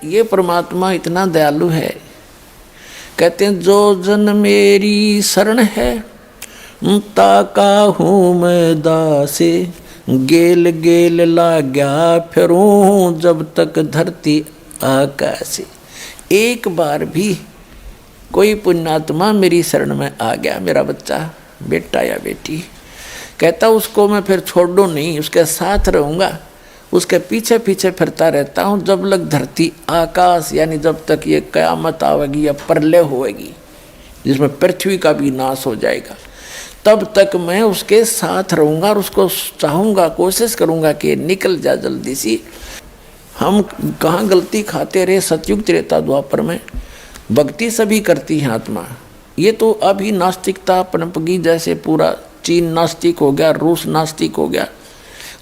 ये परमात्मा इतना दयालु है। कहते हैं जो जन मेरी शरण है ताका हूँ मैं दासे, गेल गेल लाग्या फिरूं जब तक धरती आकाशे। एक बार भी कोई पुण्यात्मा मेरी शरण में आ गया, मेरा बच्चा, बेटा या बेटी, कहता उसको मैं फिर छोड़ूं नहीं, उसके साथ रहूँगा, उसके पीछे पीछे फिरता रहता हूँ जब लग धरती आकाश, यानी जब तक ये कयामत आवेगी या प्रलय होएगी जिसमें पृथ्वी का भी नाश हो जाएगा, तब तक मैं उसके साथ रहूँगा और उसको चाहूँगा, कोशिश करूँगा कि निकल जा जल्दी सी। हम कहाँ गलती खाते रहे सतयुग त्रेता द्वापर में, भक्ति सभी करती है आत्मा। ये तो अभी नास्तिकता पनपगी, जैसे पूरा चीन नास्तिक हो गया, रूस नास्तिक हो गया,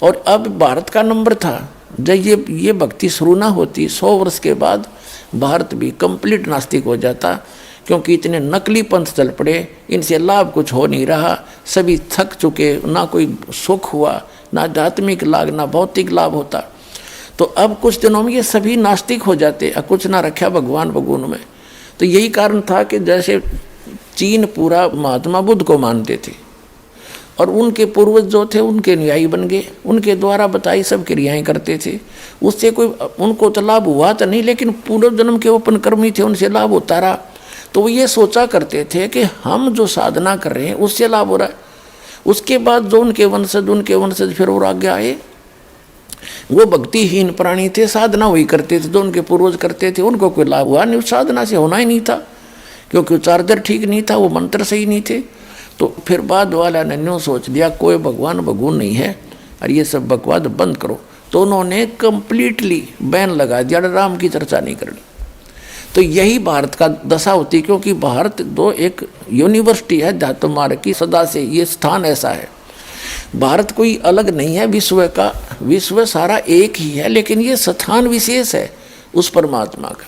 और अब भारत का नंबर था। जब ये भक्ति शुरू ना होती 100 वर्ष के बाद भारत भी कंप्लीट नास्तिक हो जाता, क्योंकि इतने नकली पंथ चल पड़े, इनसे लाभ कुछ हो नहीं रहा, सभी थक चुके, ना कोई सुख हुआ, ना आध्यात्मिक लाभ ना भौतिक लाभ होता। तो अब कुछ दिनों में ये सभी नास्तिक हो जाते, कुछ ना रखा भगवान भगवान में। तो यही कारण था कि जैसे चीन पूरा महात्मा बुद्ध को मानते थे और उनके पूर्वज जो थे उनके न्यायी बन गए, उनके द्वारा बताई सब क्रियाएं करते थे, उससे कोई उनको तो लाभ हुआ तो नहीं, लेकिन पूर्व जन्म के ओपन कर्मी थे, उनसे लाभ होता रहा। तो वो ये सोचा करते थे कि हम जो साधना कर रहे हैं उससे लाभ हो रहा है। उसके बाद जो उनके वंशज फिर और आगे आए, वो भक्तिहीन प्राणी थे, साधना वही करते थे जो उनके पूर्वज करते थे, उनको कोई लाभ हुआ नहीं, उस साधना से होना ही नहीं था, क्योंकि चार्जर ठीक नहीं था, वो मंत्र सही नहीं थे। तो फिर बाद वाला ने न्यू सोच दिया कोई भगवान भगवान नहीं है और ये सब बकवाद बंद करो, तो उन्होंने कंप्लीटली बैन लगा दिया, राम की चर्चा नहीं करनी। तो यही भारत का दशा होती, क्योंकि भारत दो एक यूनिवर्सिटी है अध्यात्म मार्ग की, सदा से ये स्थान ऐसा है। भारत कोई अलग नहीं है विश्व का, विश्व सारा एक ही है, लेकिन ये स्थान विशेष है उस परमात्मा का,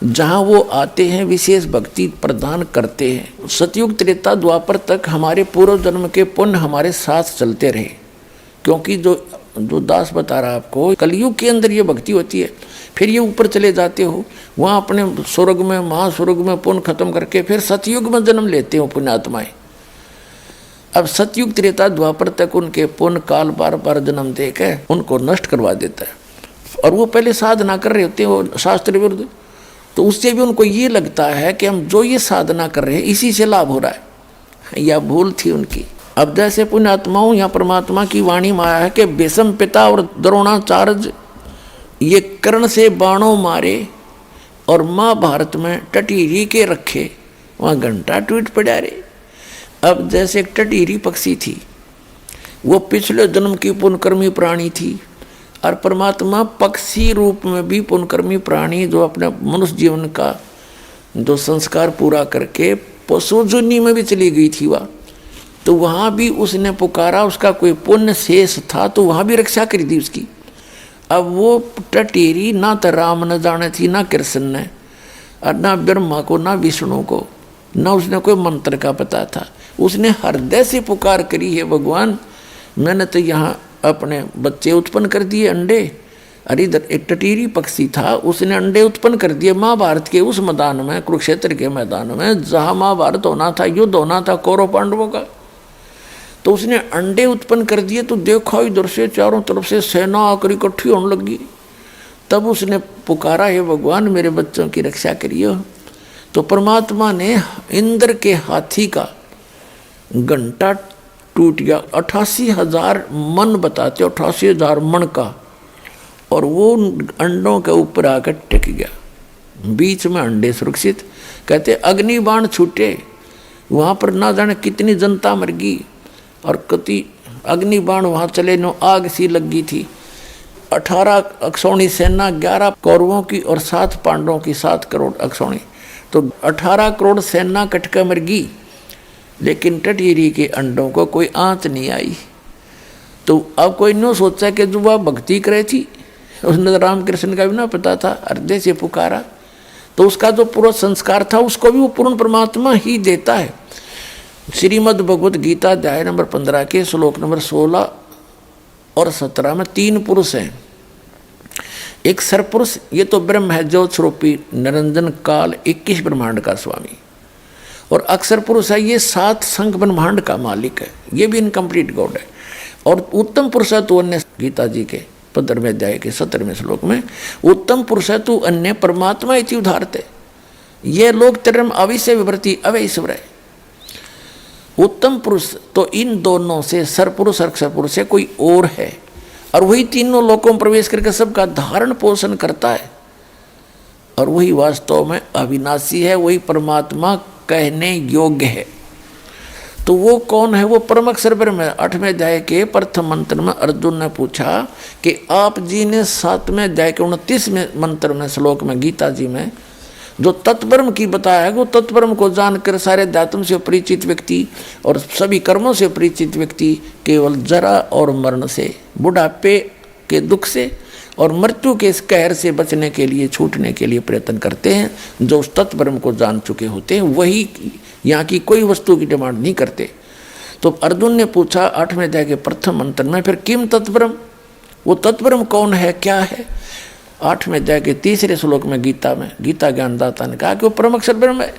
जहाँ वो आते हैं, विशेष भक्ति प्रदान करते हैं। सतयुग त्रेता द्वापर तक हमारे पूर्व जन्म के पुण्य हमारे साथ चलते रहे, क्योंकि जो दास बता रहा आपको, कलयुग के अंदर ये भक्ति होती है, फिर ये ऊपर चले जाते हो, वहाँ अपने स्वर्ग में महास्वर्ग में पुण्य खत्म करके फिर सतयुग में जन्म लेते हो पुण्यात्माएं। अब सतयुग त्रेता द्वापर तक उनके पुण्य काल बार बार जन्म देकर उनको नष्ट करवा देता है, और वो पहले साधना कर रहे होते हैं वो शास्त्र विरुद्ध, तो उससे भी उनको ये लगता है कि हम जो ये साधना कर रहे हैं इसी से लाभ हो रहा है, या भूल थी उनकी। अब जैसे पुण्यात्माओं या परमात्मा की वाणी में आया है कि भीष्म पिता और द्रोणाचार्य ये कर्ण से बाणों मारे और महाभारत में टटीरी के रखे, वहाँ घंटा टूट पड़ा रे। अब जैसे एक टटीरी पक्षी थी, वो पिछले जन्म की पुण्यकर्मी प्राणी थी, और परमात्मा पक्षी रूप में भी पुण्यकर्मी प्राणी जो अपने मनुष्य जीवन का जो संस्कार पूरा करके पशु जुनी में भी चली गई थी वह, तो वहाँ भी उसने पुकारा, उसका कोई पुण्य शेष था तो वहाँ भी रक्षा करी थी उसकी। अब वो टटेरी ना तो राम न जाने थी, ना कृष्ण ने, और ना ब्रह्मा को, ना विष्णु को, ना उसने कोई मंत्र का पता था। उसने हृदय से पुकार करी है, भगवान मैंने तो यहाँ अपने बच्चे उत्पन्न कर दिए, अंडे। अरे इधर एक टटीरी पक्षी था, उसने अंडे उत्पन्न कर दिए महाभारत के उस मैदान में, कुरुक्षेत्र के मैदान में, जहाँ महाभारत होना था, युद्ध होना था कौरव पांडवों का, तो उसने अंडे उत्पन्न कर दिए। तो देखा इधर से चारों तरफ से सेना आकर इकट्ठी होने लगी, तब उसने पुकारा है भगवान मेरे बच्चों की रक्षा करिए। तो परमात्मा ने इंद्र के हाथी का घंटा टूट गया, 88,000 मन बताते, 88,000 मन का, और वो अंडों के ऊपर आकर टिक गया, बीच में अंडे सुरक्षित। कहते अग्निबाण छूटे, वहाँ पर ना जाने कितनी जनता मर गई, और कति अग्निबाण वहाँ चले, नो आग सी लगी थी। 18 अक्षौणी सेना, 11 कौरवों की और 7 पांडवों की, 7 करोड़ अक्षौणी, तो 18 करोड़ सेना कटकर मर गई, लेकिन टटीरी के अंडों को कोई आंच नहीं आई। तो अब कोई न्यू सोचा कि जो वह भक्ति करे थी, उसने रामकृष्ण का भी ना पता था, हृदय से पुकारा, तो उसका जो पूरा संस्कार था उसको भी वो पूर्ण परमात्मा ही देता है। श्रीमद् भगवत गीता अध्याय नंबर 15 के श्लोक नंबर 16 और 17 में 3 पुरुष हैं। एक सरपुरुष, ये तो ब्रह्म है ज्योत स्वरूपी निरंजन काल 21 ब्रह्मांड का स्वामी, और अक्षर पुरुष है ये 7 संघ ब्रह्मांड का मालिक है, ये भी इनकम्प्लीट गॉड है। और उत्तम पुरुष है तो अन्य, गीता जी के 15वें अध्याय के 17वें श्लोक में, उत्तम पुरुष है तो अन्य परमात्मा इति उदाहरते, ये लोग तिरम अविश्य विवृत्ति अवैश्वर है। उत्तम पुरुष तो इन दोनों से सरपुरुष अक्षर पुरुष है कोई और है, और वही तीनों लोकों में प्रवेश करके सबका धारण पोषण करता है, और वही वास्तव में अविनाशी है, वही परमात्मा कहने योग्य है। तो वो कौन है? वो परम अक्षर ब्रह्म है। 8वें अध्याय के प्रथम मंत्र में अर्जुन ने पूछा कि आप जी ने 7वें अध्याय के 29वें मंत्र में श्लोक में गीता जी में जो तत्ब्रह्म की बताया है, वो तत्ब्रह्म को जानकर सारे अध्यात्म से परिचित व्यक्ति और सभी कर्मों से परिचित व्यक्ति केवल जरा और मरण से, बुढ़ापे के दुख से और मृत्यु के इस कहर से बचने के लिए, छूटने के लिए प्रयत्न करते हैं। जो उस तत्ब्रह्म को जान चुके होते हैं वही यहाँ की कोई वस्तु की डिमांड नहीं करते। तो अर्जुन ने पूछा 8वें अध्याय के प्रथम मंत्र में, फिर किम तत्ब्रह्म, वो तत्ब्रह्म कौन है, क्या है? 8वें अध्याय के 3रे श्लोक में गीता में गीता ज्ञानदाता ने कहा कि वो परम अक्षर ब्रह्म है।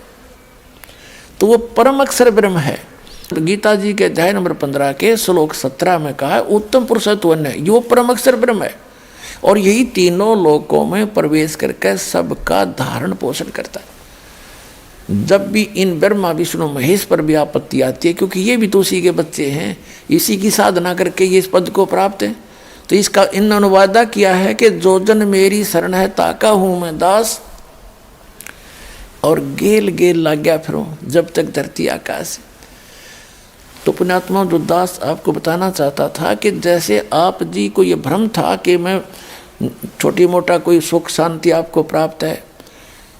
तो वो परम अक्षर ब्रह्म है। गीता जी के अध्याय नंबर 15 के श्लोक 17 में कहा उत्तम पुरुष है तो अन्य, ये परम अक्षर ब्रह्म है, और यही तीनों लोकों में प्रवेश करके सबका धारण पोषण करता है। जब भी इन ब्रह्मा विष्णु महेश पर भी आपत्ति आती है, क्योंकि ये भी तो उसी के बच्चे हैं, इसी की साधना करके ये इस पद को प्राप्त है, तो इसका इन्होंने वादा किया है कि जो जन मेरी शरण है ताका हूँ मैं दास, और गेल गेल लग गया फिरो जब तक धरती आकाश। तो पुण्यात्मा जो दास आपको बताना चाहता था कि जैसे आप जी को ये भ्रम था कि मैं छोटी मोटा कोई सुख शांति आपको प्राप्त है,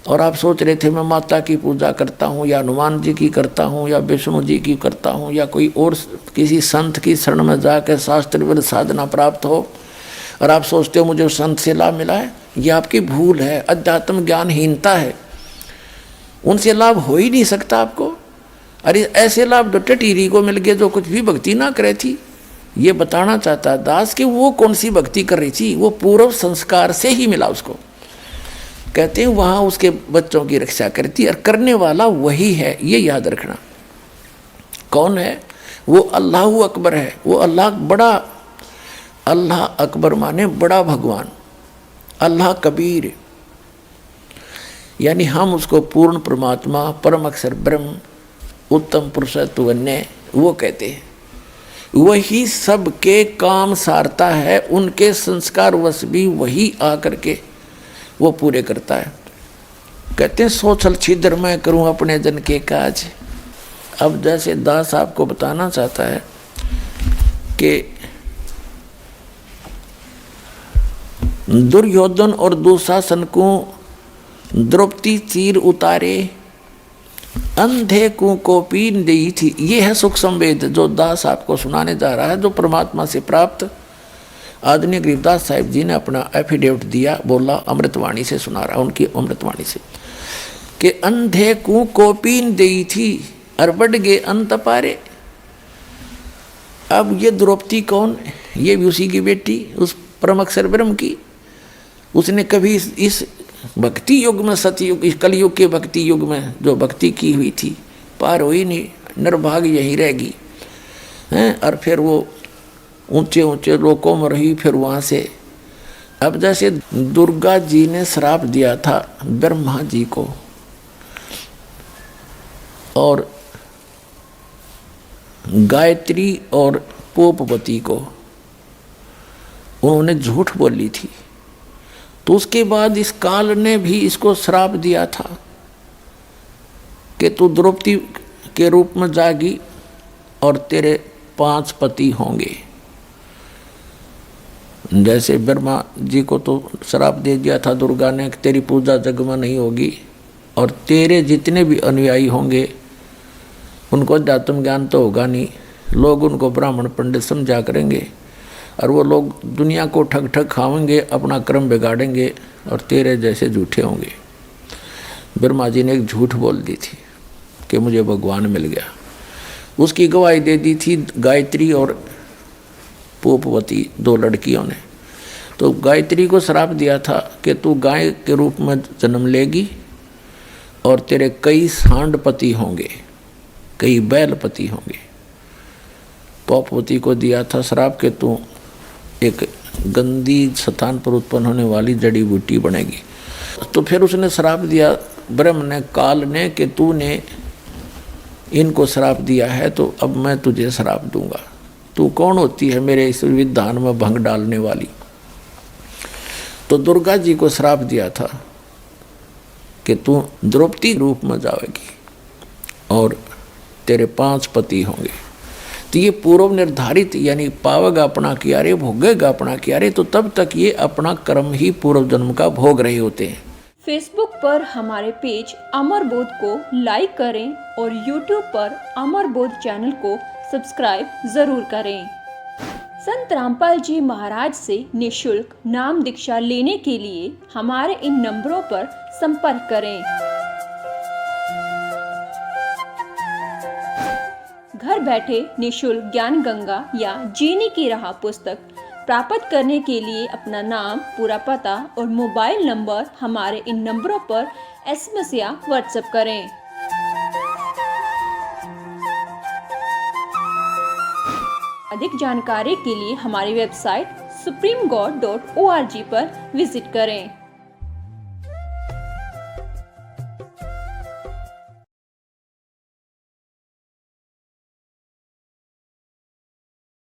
और आप सोच रहे थे मैं माता की पूजा करता हूँ या हनुमान जी की करता हूँ या विष्णु जी की करता हूँ या कोई और किसी संत की शरण में जाकर शास्त्रविद साधना प्राप्त हो, और आप सोचते हो मुझे उस संत से लाभ मिला है, ये आपकी भूल है, अध्यात्म ज्ञानहीनता है। उनसे लाभ हो ही नहीं सकता आपको। अरे ऐसे लाभ तो टटीरी को मिल गए जो कुछ भी भक्ति ना करे थी। ये बताना चाहता दास कि वो कौन सी भक्ति कर रही थी, वो पूर्व संस्कार से ही मिला उसको। कहते हैं वहाँ उसके बच्चों की रक्षा करती, और करने वाला वही है, ये याद रखना। कौन है वो? अल्लाह अकबर है। वो अल्लाह बड़ा, अल्लाह अकबर माने बड़ा भगवान, अल्लाह कबीर, यानी हम उसको पूर्ण परमात्मा, परम अक्षर ब्रह्म, उत्तम पुरुषत्व अन्य वो कहते हैं। वही सबके काम सारता है, उनके संस्कार वश भी वही आकर के वो पूरे करता है। कहते हैं सोचल छिद्र मैं करूं अपने जन के काज। अब जैसे दास आपको बताना चाहता है कि दुर्योधन और दुशासन को द्रौपदी तीर उतारे, अंधे को पीन दी थी। ये है सुख संवेद जो दास आपको सुनाने जा रहा है, जो परमात्मा से प्राप्त। आदरणीय गरीबदास साहिब जी ने अपना एफिडेविट दिया, बोला अमृतवाणी से सुना रहा, उनकी अमृतवाणी से, कि अंधे को पीन दी थी और बढ़ गए अंत पारे। अब ये द्रौपदी कौन? ये भी उसी की बेटी, उस परम अक्षर ब्रह्म की। उसने कभी इस भक्ति युग में, सतयुग, इस कलयुग के भक्ति युग में जो भक्ति की हुई थी पार हुई नहीं, निर्भाग यहीं रहेगी हैं। और फिर वो ऊंचे ऊंचे लोकों में रही, फिर वहाँ से। अब जैसे दुर्गा जी ने श्राप दिया था ब्रह्मा जी को, और गायत्री और पोपवती को उन्होंने झूठ बोली थी, तो उसके बाद इस काल ने भी इसको श्राप दिया था कि तू द्रौपदी के रूप में जागी और तेरे 5 पति होंगे। जैसे ब्रह्मा जी को तो श्राप दे दिया था दुर्गा ने कि तेरी पूजा जग में नहीं होगी, और तेरे जितने भी अनुयायी होंगे उनको अध्यात्म ज्ञान तो होगा नहीं, लोग उनको ब्राह्मण पंडित समझा करेंगे, और वो लोग दुनिया को ठग ठग खाएंगे, अपना क्रम बिगाड़ेंगे, और तेरे जैसे झूठे होंगे। ब्रह्मा जी ने एक झूठ बोल दी थी कि मुझे भगवान मिल गया। उसकी गवाही दे दी थी गायत्री और पोपवती 2 लड़कियों ने। तो गायत्री को श्राप दिया था कि तू गाय के रूप में जन्म लेगी और तेरे कई सांडपति होंगे, कई बैलपति होंगे। पौपवती को दिया था श्राप कि तू एक गंदी स्थान पर उत्पन्न होने वाली जड़ी बूटी बनेगी। तो फिर उसने श्राप दिया ब्रह्म ने, काल ने, कि तूने इनको श्राप दिया है तो अब मैं तुझे श्राप दूंगा। तू कौन होती है मेरे इस विधान में भंग डालने वाली? तो दुर्गा जी को श्राप दिया था कि तू द्रौपदी रूप में जाएगी और तेरे 5 पति होंगे। तो ये पूर्व निर्धारित, यानी पावेगा अपना किया रे, भोगेगा अपना किया रे, तो तब तक ये अपना कर्म ही पूर्व जन्म का भोग रहे होते हैं। फेसबुक पर हमारे पेज अमर बोध को लाइक करें और यूट्यूब पर अमर बोध चैनल को सब्सक्राइब जरूर करें। संत रामपाल जी महाराज से निःशुल्क नाम दीक्षा लेने के लिए हमारे इन नंबरों पर संपर्क करें। घर बैठे निःशुल्क ज्ञान गंगा या जीने की राह पुस्तक प्राप्त करने के लिए अपना नाम, पूरा पता और मोबाइल नंबर हमारे इन नंबरों पर SMS या WhatsApp करें। अधिक जानकारी के लिए हमारी वेबसाइट supremegod.org पर विजिट करें।